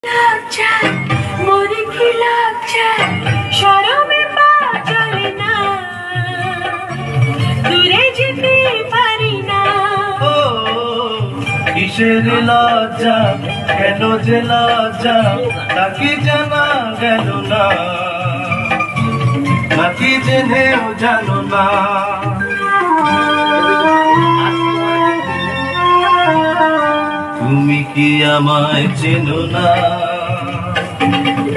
লজ্জা মরে কি লজ্জা শরমে পা চলে না দূরে যেতে পারি না। ও কিসের লজ্জা, কেন যে লজ্জা তাকে জানা গেল না, নাকি জেনেও জানো না। তুমি কি আমায় চেনো না?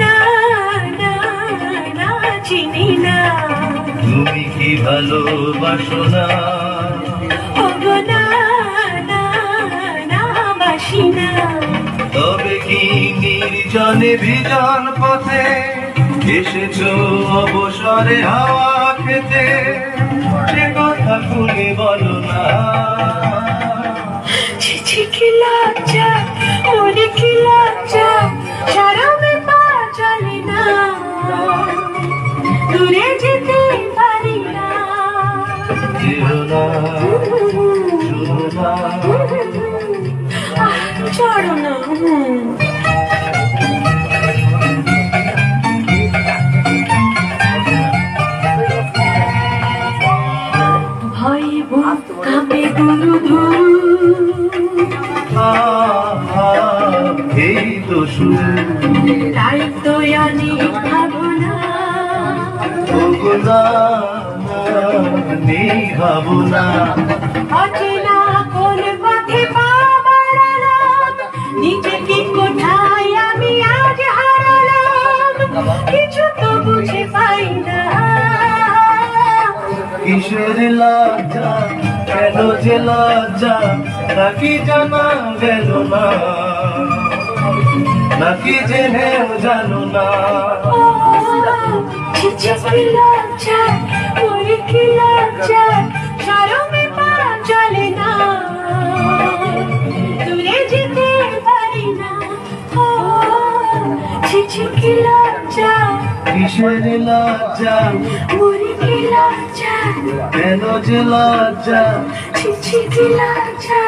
না না না চিনি না। তুমি কি ভালোবাসো না? ওগো না না না বাসি না। তবে কি নির্জনে বিজন পথে এসেছো অবসরে হাওয়া খেতে, সে কথা খুলে বলো না। ছিছি কি লজ্জা মরে কি লজ্জা শরমে পা চলে না দূরে যেতে পারি না। যেও না, শোনো না। চড়ো না। ভয়ে বুক কাঁপে গুরুধু এই তো শুরু, তাই তো জানি ভাবনা ওগুলা নেই ভাবনা। অচেনা কোন পথে পা বাড়ালাম নিজেকে কোথায় আমি আজ হারালাম কিছু তো বুঝে পাই না। কিসের লজ্জা, কেন যে লজ্জা নাকি জানা গেল না, নাকি জেনেও জানো না। ছিছি কি লজ্জা মরে কি লজ্জা শরমে পা চলে না দূরে যেতে পারি না। ছিছি কি লজ্জা কিসের লজ্জা, মরে কি লজ্জা কেন যে লজ্জা ছিছি কি লজ্জা।